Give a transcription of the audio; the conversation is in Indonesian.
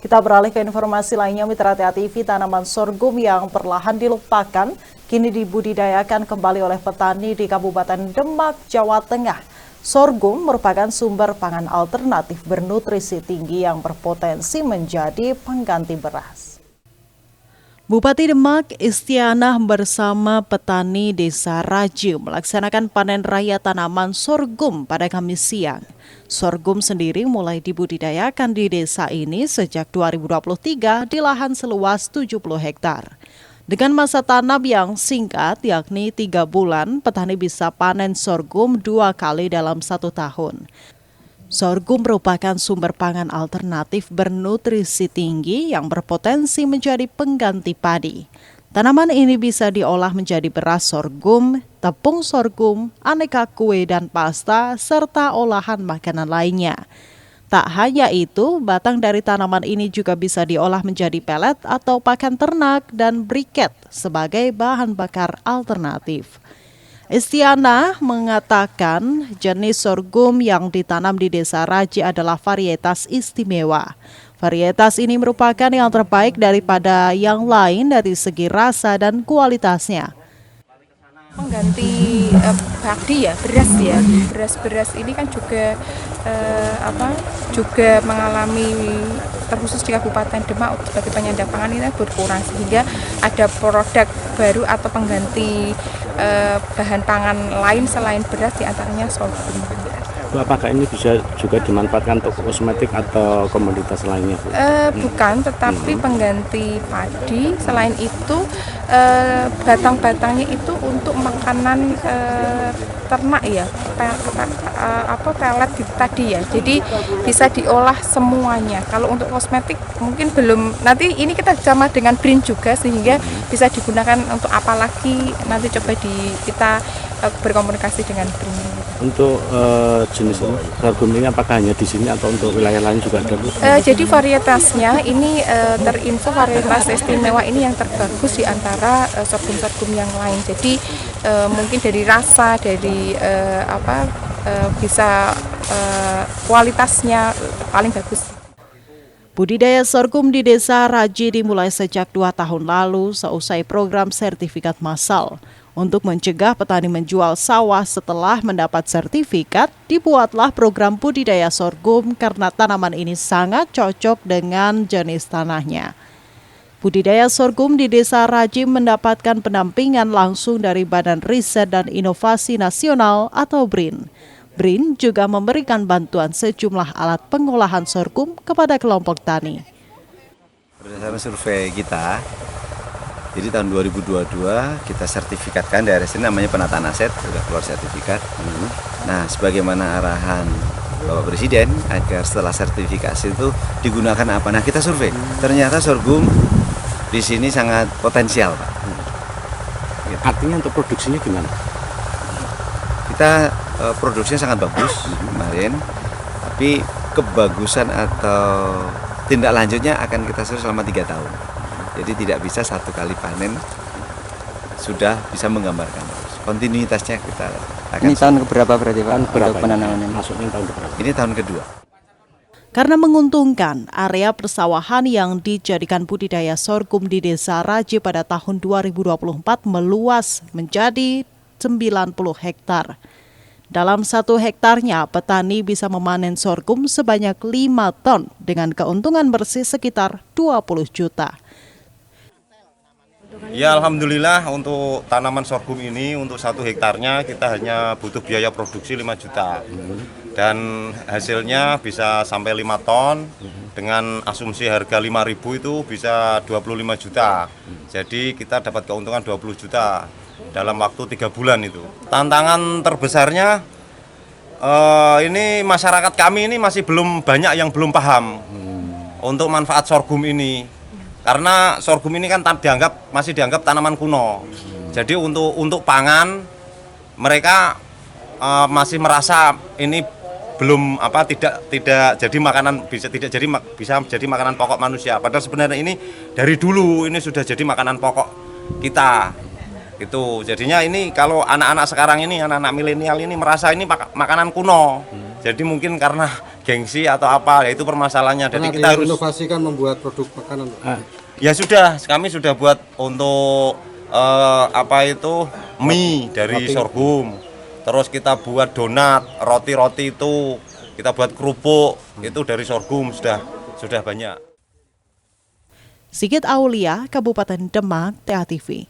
Kita beralih ke informasi lainnya, Mitra TA TV. Tanaman sorghum yang perlahan dilupakan kini dibudidayakan kembali oleh petani di Kabupaten Demak, Jawa Tengah. Sorghum merupakan sumber pangan alternatif bernutrisi tinggi yang berpotensi menjadi pengganti beras. Bupati Demak Istianah bersama petani Desa Raji melaksanakan panen raya tanaman sorghum pada Kamis siang. Sorghum sendiri mulai dibudidayakan di desa ini sejak 2023 di lahan seluas 70 hektar. Dengan masa tanam yang singkat, yakni 3 bulan, petani bisa panen sorghum 2 kali dalam 1 tahun. Sorghum merupakan sumber pangan alternatif bernutrisi tinggi yang berpotensi menjadi pengganti padi. Tanaman ini bisa diolah menjadi beras sorghum, tepung sorghum, aneka kue dan pasta, serta olahan makanan lainnya. Tak hanya itu, batang dari tanaman ini juga bisa diolah menjadi pelet atau pakan ternak dan briket sebagai bahan bakar alternatif. Istianah mengatakan jenis sorghum yang ditanam di Desa Raji adalah varietas istimewa. Varietas ini merupakan yang terbaik daripada yang lain dari segi rasa dan kualitasnya. Mengganti padi ya, beras ini kan juga juga mengalami, terkhusus di Kabupaten Demak sebagai penyangga pangan ini berkurang, sehingga ada produk baru atau pengganti bahan pangan lain selain beras, diantaranya sorghum. Apakah ini bisa juga dimanfaatkan untuk kosmetik atau komoditas lainnya, Bu? Bukan, tetapi pengganti padi. Selain itu, batang-batangnya itu untuk makanan ternak ya, pelet tadi ya. Jadi bisa diolah semuanya. Kalau untuk kosmetik mungkin belum. Nanti ini kita sama dengan BRIN juga, sehingga bisa digunakan untuk apa lagi. Nanti coba kita berkomunikasi dengan BRIN. Untuk jenis sorghum ini apakah hanya di sini atau untuk wilayah lain juga ada, Bu? Jadi varietasnya ini terinfo varietas istimewa ini yang terbagus di antara sorghum-sorghum yang lain. Jadi mungkin dari rasa, dari bisa kualitasnya paling bagus. Budidaya sorghum di Desa Raji dimulai sejak 2 tahun lalu seusai program sertifikat massal. Untuk mencegah petani menjual sawah setelah mendapat sertifikat, dibuatlah program budidaya sorghum karena tanaman ini sangat cocok dengan jenis tanahnya. Budidaya sorghum di Desa Raji mendapatkan pendampingan langsung dari Badan Riset dan Inovasi Nasional atau BRIN. BRIN juga memberikan bantuan sejumlah alat pengolahan sorghum kepada kelompok tani. Berdasarkan survei kita, jadi tahun 2022 kita sertifikatkan daerah sini, namanya penataan aset, sudah keluar sertifikat. Nah, sebagaimana arahan Bapak Presiden agar setelah sertifikasi itu digunakan apa? Nah, kita survei. Ternyata sorghum di sini sangat potensial, Pak. Artinya untuk produksinya gimana? Kita produksinya sangat bagus kemarin, tapi kebagusan atau tindak lanjutnya akan kita survei selama 3 tahun. Jadi tidak bisa 1 kali panen sudah bisa menggambarkan. Kontinuitasnya kita akan. Ini tahun keberapa berarti, Pak? Berapa penanamannya? Masuknya tahun keberapa? Ini tahun kedua. Karena menguntungkan, area persawahan yang dijadikan budidaya sorghum di Desa Raji pada tahun 2024 meluas menjadi 90 hektar. Dalam 1 hektarnya, petani bisa memanen sorghum sebanyak 5 ton dengan keuntungan bersih sekitar 20 juta. Ya, alhamdulillah untuk tanaman sorghum ini untuk 1 hektarnya kita hanya butuh biaya produksi 5 juta. Dan hasilnya bisa sampai 5 ton dengan asumsi harga 5.000 itu bisa 25 juta. Jadi kita dapat keuntungan 20 juta dalam waktu 3 bulan itu. Tantangan terbesarnya ini masyarakat kami ini masih belum banyak yang belum paham untuk manfaat sorghum ini. Karena sorghum ini kan masih dianggap tanaman kuno. Jadi untuk pangan mereka masih merasa ini belum tidak jadi makanan, bisa jadi makanan pokok manusia. Padahal sebenarnya ini dari dulu ini sudah jadi makanan pokok kita. Gitu. Jadinya ini kalau anak-anak sekarang ini, anak-anak milenial ini merasa ini makanan kuno. Jadi mungkin karena gengsi atau apa, ya itu permasalahannya. Jadi kita harus inovasikan membuat produk makanan. ya sudah, kami sudah buat untuk mie dari sorghum. Terus kita buat donat, roti-roti itu kita buat kerupuk itu dari sorghum sudah banyak. Sigit Aulia, Kabupaten Demak, TA TV.